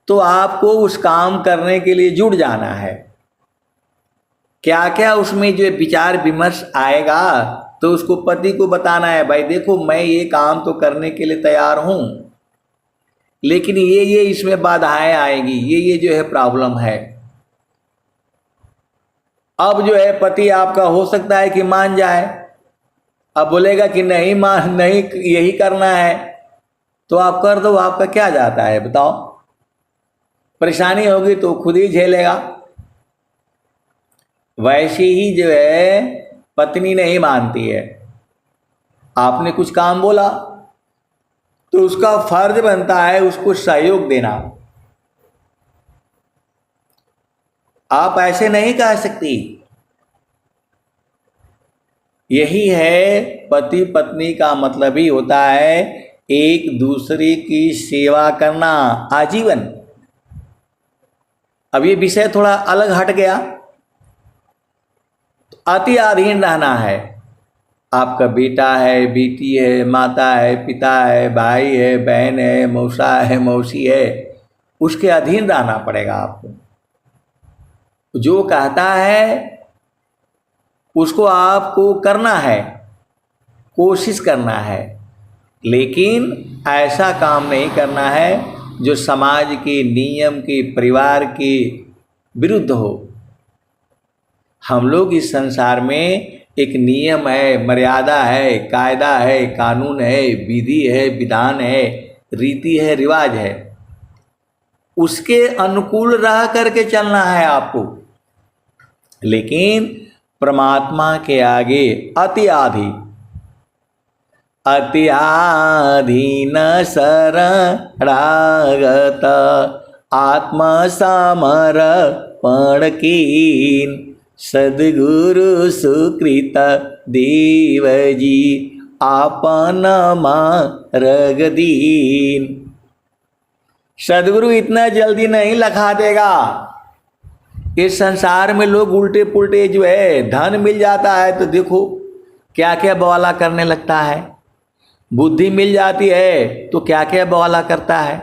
तो आपको उस काम करने के लिए जुट जाना है। क्या क्या उसमें जो विचार विमर्श आएगा तो उसको पति को बताना है, भाई देखो मैं ये काम तो करने के लिए तैयार हूं, लेकिन ये इसमें बाधाएं आएंगी, ये जो है प्रॉब्लम है। अब जो है पति आपका हो सकता है कि मान जाए, अब बोलेगा कि नहीं यही करना है तो आप कर दो, आपका क्या जाता है बताओ। परेशानी होगी तो खुद ही झेलेगा। वैसे ही जो है पत्नी नहीं मानती है, आपने कुछ काम बोला तो उसका फर्ज बनता है उसको सहयोग देना। आप ऐसे नहीं कह सकती यही है पति पत्नी का मतलब ही होता है एक दूसरे की सेवा करना आजीवन। अब ये विषय थोड़ा अलग हट गया। अति अधीन रहना है। आपका बेटा है, बेटी है, माता है, पिता है, भाई है, बहन है, मौसा है, मौसी है, उसके अधीन रहना पड़ेगा आपको। जो कहता है उसको आपको करना है, कोशिश करना है, लेकिन ऐसा काम नहीं करना है जो समाज के नियम के, परिवार के विरुद्ध हो। हम लोग इस संसार में एक नियम है, मर्यादा है, कायदा है, कानून है, विधि है, विधान है, रीति है, रिवाज है, उसके अनुकूल रह करके चलना है आपको। लेकिन परमात्मा के आगे अति आधीन शरणागत आत्मसमर्पण कीन सद्गुरु सुकृत देव जी आपन मार्ग दीन। सद्गुरु इतना जल्दी नहीं लखा देगा। इस संसार में लोग उल्टे पुल्टे जो है, धन मिल जाता है तो देखो क्या क्या बवाला करने लगता है, बुद्धि मिल जाती है तो क्या क्या बवाला करता है।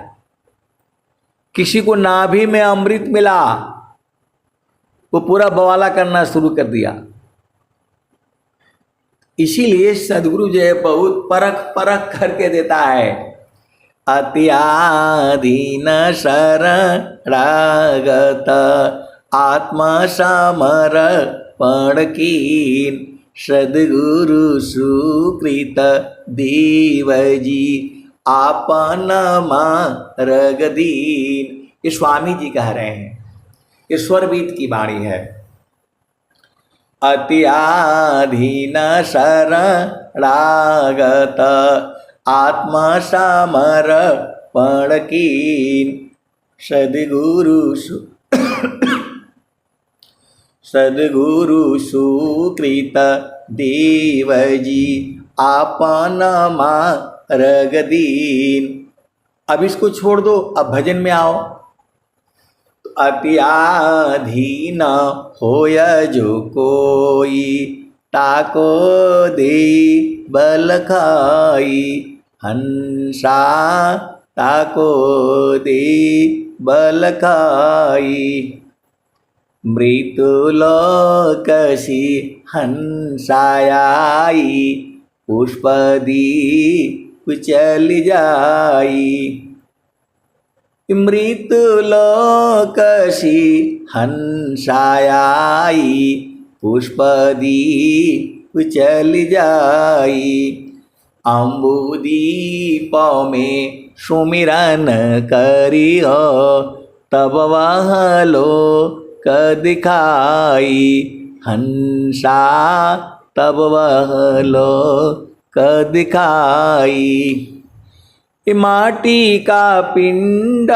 किसी को नाभि में अमृत मिला, वो पूरा बवाला करना शुरू कर दिया। इसीलिए सद्गुरु जो है बहुत परख करके देता है। अत्याधीन शरणागत आत्मसमर्पण कीन सद्गुरु सुकृत देव जी आपन मार्ग दीन। ये स्वामी जी कह रहे हैं, ये स्वरबीत की वाणी है। अत्याधीन शरणागत आत्मसमर्पण कीन सद्गुरु सुकृत देव जी आपन मार्ग दीन। अब इसको छोड़ दो, अब भजन में आओ। अत्याधीन होय जो कोई ताको दे बल खाई हंसा ताको दे बल खाई मृत्युलोकसी हंसायाई पुष्पदी कुचल जाई। मृत्युलोकसी हंसायाई पुष्पदी कुचल जाई। अम्बुदीप में सुमिरन करियो तब वह लोक दिखाई हंसा तब वह लोक दिखाई। माटी का पिंड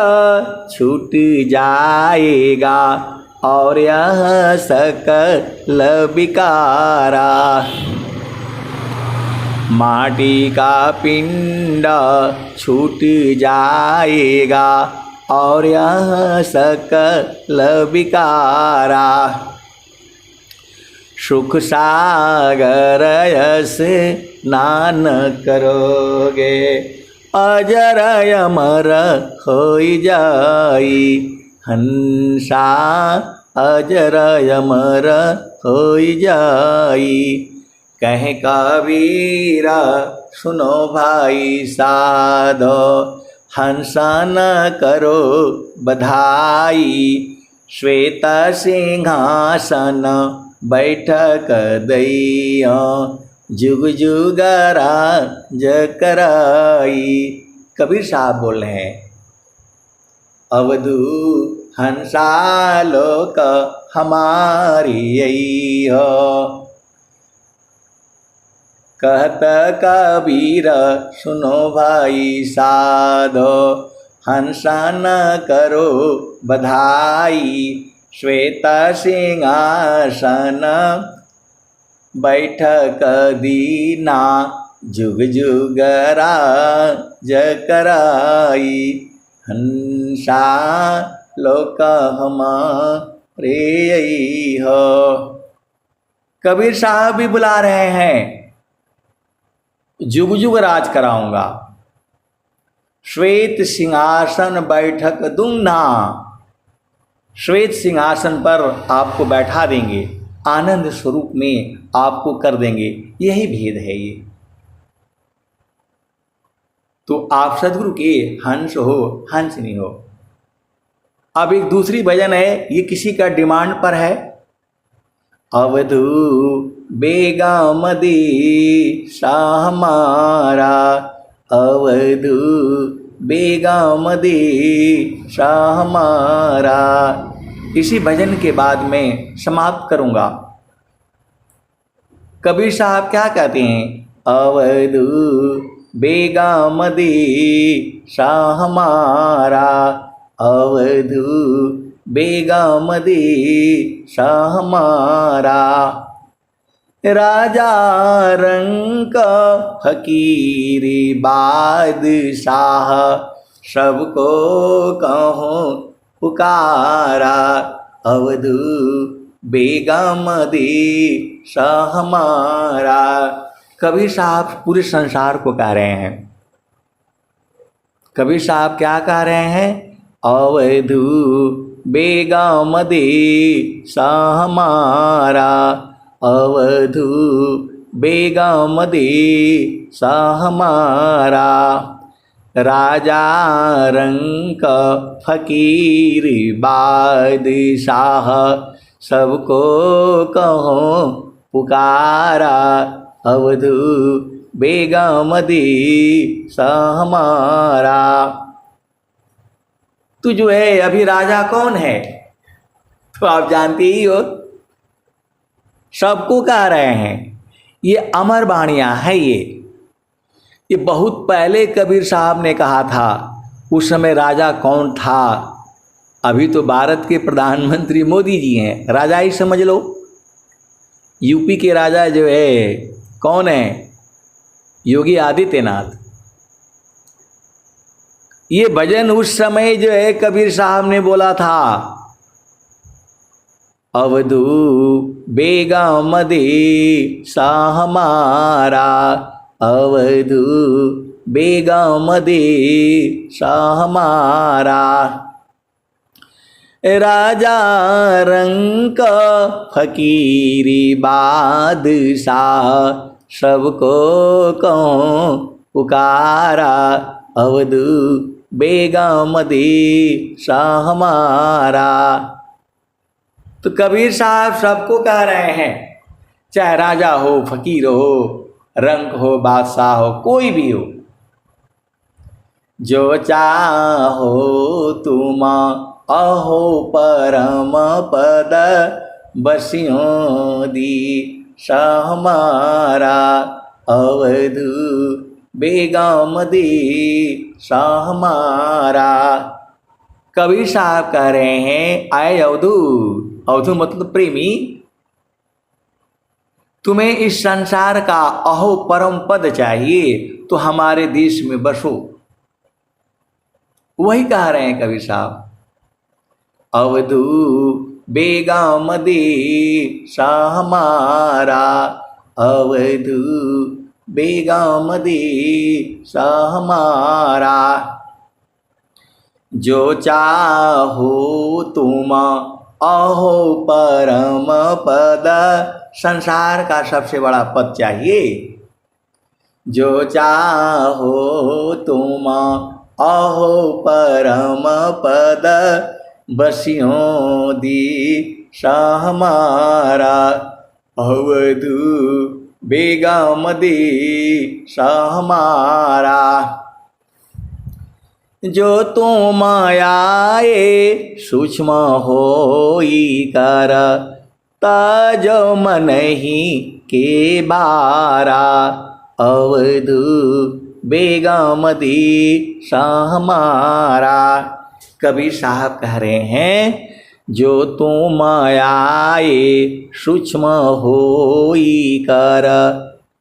छूट जाएगा और यह सकल विकारा। माटी का पिंड छूट जाएगा और यह सकल विकारा। सुख सागर स्नान करोगे अजर अमर होई जाई हंसा अजर अमर होई जाई। कहे कबीर सुनो भाई साधो हंसा न करो बधाई। श्वेत सिंहासन बैठक दैया जुग जुग राज कराई। कबीर साहब बोल रहे हैं, अवधू हंसा लोक हमारी यही हो। कहत कबीर सुनो भाई साधो हंसा न करो बधाई। श्वेत सिंहासन बैठक दीना जुग जुग राज कराई। हंसा लोक हमारे हो। कबीर साहब भी बुला रहे हैं, जुग जुग राज कराऊंगा, श्वेत सिंहासन बैठक दूंगा। श्वेत सिंहासन पर आपको बैठा देंगे, आनंद स्वरूप में आपको कर देंगे। यही भेद है ये। तो आप सदगुरु के हंस हो, हंस नहीं हो। अब एक दूसरी भजन है, ये किसी का डिमांड पर है। अवधू बेगमदी शाह हमारा, अवधू बेगमदी शाह हमारा। इसी भजन के बाद मैं समाप्त करूंगा। कबीर साहब क्या कहते हैं? अवधू बेगमदी शाह हमारा, अवधू बेगमदी शाह हमारा। राजा रंक फकीरी बादशाह, सबको कहो पुकारा, अवधू बेगमदी शाह हमारा। कबीर साहब पूरे संसार को कह रहे हैं। कबीर साहब क्या कह रहे हैं? अवधू बेगमदी शाह हमारा, अवधू बेगमदी शाह हमारा। राजा रंक फकीर बादशाह, सबको कहो पुकारा, अवधू बेगमदी शाह हमारा। तो जो है अभी राजा कौन है? तो आप जानते ही हो, सबको कह रहे हैं। ये अमर वाणियां है। ये बहुत पहले कबीर साहब ने कहा था। उस समय राजा कौन था? अभी तो भारत के प्रधानमंत्री मोदी जी हैं, राजा ही समझ लो। यूपी के राजा जो है कौन है? योगी आदित्यनाथ। ये भजन उस समय जो है कबीर साहब ने बोला था। अवधू बेगमदी शाह हमारा, अवधू बेगमदी शाह हमारा। राजा रंक फकीरी बादशाह, सबको कहो पुकारा, अवधू बेगमदी शाह हमारा। तो कबीर साहब सबको कह रहे हैं, चाहे राजा हो, फकीर हो, रंक हो, बादशाह हो, कोई भी हो। जो चाहो तुम अहो परम पद, बसियों दी शाह हमारा, अवधू बेगमदी शाह हमारा। कबीर साहब कह रहे हैं, आए अवधू। अवधू मतलब प्रेमी। तुम्हें इस संसार का अहो परम पद चाहिए तो हमारे देश में बसो। वही कह रहे हैं कबीर साहब। अवधू बेगमदी शाह हमारा, अवधू बेगमदी शाह हमारा। जो चाहो तुम अहो परम पद, संसार का सबसे बड़ा पद चाहिए। जो चाहो तुम अहो परम पद, बसियों दी शाह हमारा, अवधू बेगमदी शाह हमारा। जो तुम आए सूक्ष्म होई कर, ताजो मन ही के बारा, अवधू बेगमदी शाह हमारा। कबीर साहब कह रहे हैं, जो तुम आए सूक्ष्म होई कर।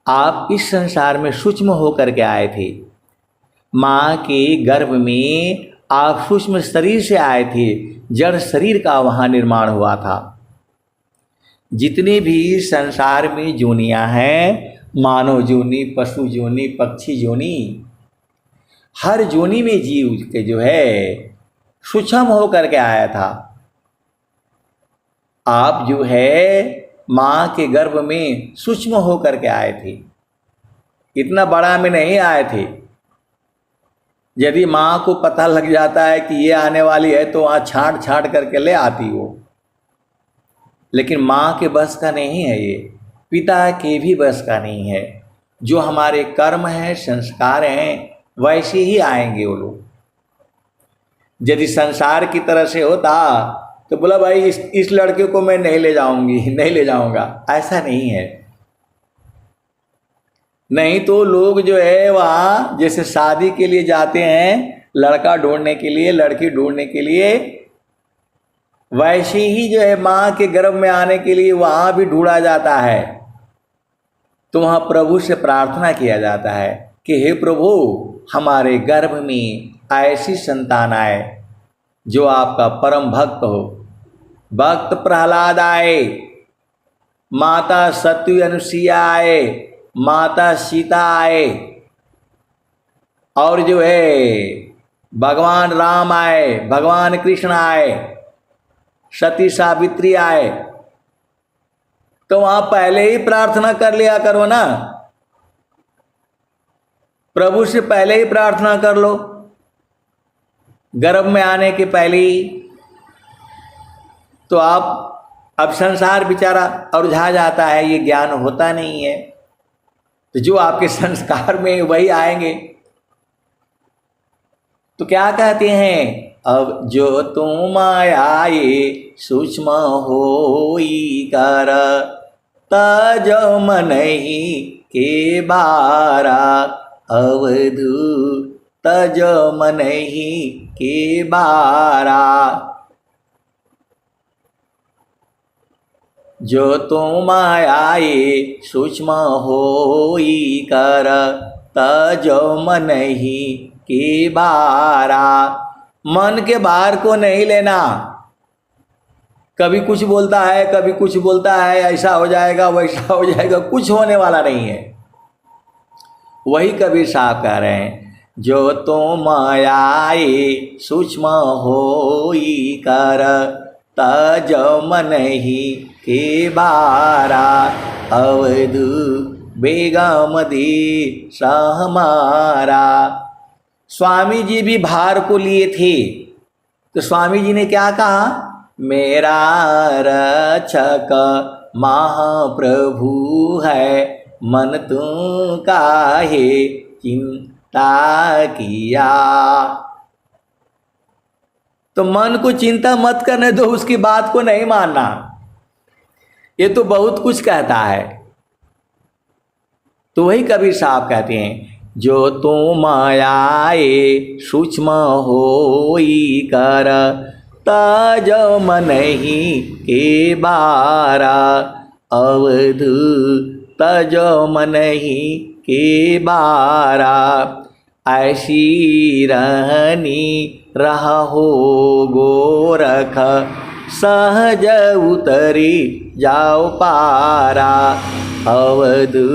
आप इस संसार में सूक्ष्म होकर के आए थे। माँ के गर्भ में आप सूक्ष्म शरीर से आए थे, जड़ शरीर का वहाँ निर्माण हुआ था। जितने भी संसार में जोनियाँ हैं, मानव जोनी, पशु जोनी, पक्षी जोनी, हर जोनी में जीव के जो है सूक्ष्म होकर के आया था। आप जो है माँ के गर्भ में सूक्ष्म होकर के आए थे, इतना बड़ा में नहीं आए थे। यदि माँ को पता लग जाता है कि ये आने वाली है तो वहाँ छांट छांट करके ले आती वो, लेकिन माँ के बस का नहीं है ये, पिता के भी बस का नहीं है। जो हमारे कर्म हैं, संस्कार हैं, वैसे ही आएंगे वो लोग। यदि संसार की तरह से होता तो बोला भाई इस लड़के को मैं नहीं ले जाऊंगी, नहीं ले जाऊंगा, ऐसा नहीं है। नहीं तो लोग जो है वहाँ जैसे शादी के लिए जाते हैं, लड़का ढूंढने के लिए, लड़की ढूंढने के लिए, वैसे ही जो है माँ के गर्भ में आने के लिए वहाँ भी ढूंढा जाता है। तो वहाँ प्रभु से प्रार्थना किया जाता है कि हे प्रभु, हमारे गर्भ में ऐसी संतान आए जो आपका परम भक्त हो। भक्त प्रहलाद आए, माता सती अनुसुईया आए, माता सीता आए, और जो है भगवान राम आए, भगवान कृष्ण आए, सती सावित्री आए। तो वहां पहले ही प्रार्थना कर लिया करो ना, प्रभु से पहले ही प्रार्थना कर लो, गर्भ में आने के पहले ही। तो आप अब संसार बेचारा उलझा जाता है, ये ज्ञान होता नहीं है। तो जो आपके संस्कार में वही आएंगे। तो क्या कहते हैं, अब जो तुम आए सूक्ष्म होई कर, तज मनहि के बारा अवधू, तज मनहि के बारा। जो तुम आए सूक्ष्म होई कर, तज मनहि के बारा। मन के बाहर को नहीं लेना। कभी कुछ बोलता है, कभी कुछ बोलता है, ऐसा हो जाएगा, वैसा हो जाएगा, कुछ होने वाला नहीं है। वही कबीर साहब कह रहे हैं, जो तुम आए सूक्ष्म होई कर, तज मनहि के बारा अवधू, बेगम दी सहमारा। स्वामी जी भी भार को लिए थे, तो स्वामी जी ने क्या कहा, मेरा रक्षक महाप्रभु है, मन तू काहे चिंता किया। तो मन को चिंता मत करने दो, उसकी बात को नहीं मानना। ये तो बहुत कुछ कहता है। तो वही कबीर साहब कहते हैं, जो तुम आए सूक्ष्म होई कर, तज मनहि के बारा अवधू, तज मनहि के बारा। ऐसी रहनी रहो गोरख, सहज उतरी जाओ पारा अवधू,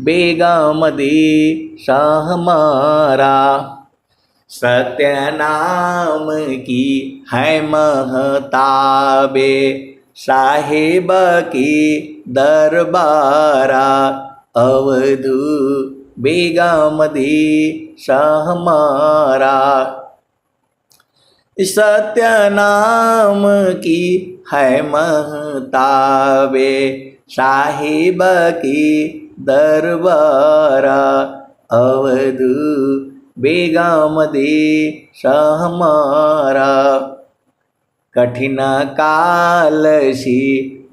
बेगम दी सहमारा। सत्य नाम की है महताबे, साहिब की दरबारा अवधू, बेगम दी सहमारा। सत्य नाम की है महताबे, साहिब की दरबारा अवधू, बेगम दे सहमारा। कठिन काल से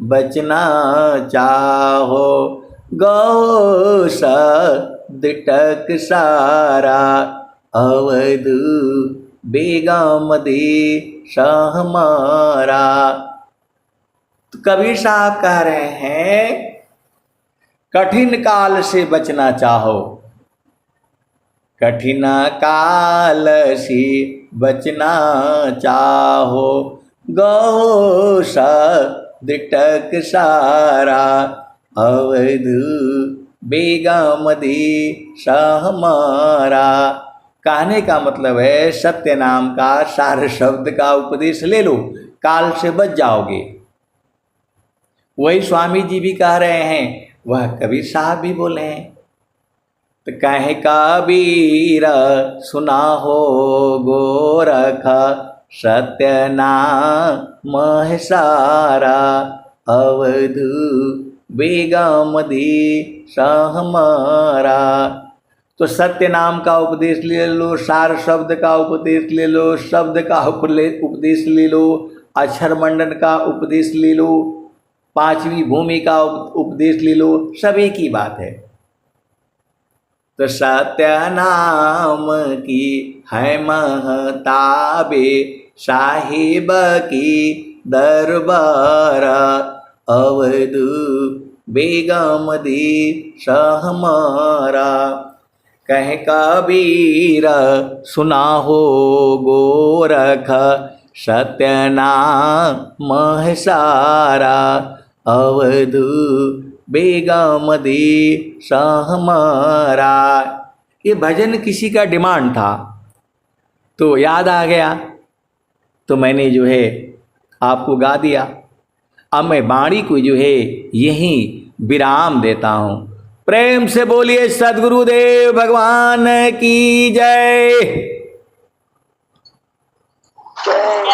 बचना चाहो, गो सदटक सारा अवधू, बेगम दे सह हमारा। तो कबीर साहब कह रहे हैं कठिन काल से बचना चाहो, कठिन काल से बचना चाहो, गो सदृटक सारा, अवध बेगम देश हमारा। कहने का मतलब है सत्य नाम का सार शब्द का उपदेश ले लो, काल से बच जाओगे। वही स्वामी जी भी कह रहे हैं, वह कबीर साहब भी बोले हैं। तो कहे कबीर सुना हो गोरख, सत्य नाम है सारा, अवध बेगम देश हमारा। तो सत्य नाम का उपदेश ले लो, सार शब्द का उपदेश ले लो, शब्द का उपदेश ले लो, अक्षर मंडन का उपदेश ले लो, पांचवी भूमि का उपदेश ले लो, सब एक ही बात है। तो सत्य नाम की है महताबे, साहिब की दरबार, अवध बेगम देश हमारा। कहे कबीर सुना हो गोरख, सत्य नाम है सारा, अवध बेगम देश हमारा। ये भजन किसी का डिमांड था तो याद आ गया, तो मैंने जो है आपको गा दिया। अब मैं वाणी को जो है यहीं विराम देता हूँ। प्रेम से बोलिए सद्गुरुदेव भगवान की जय। जय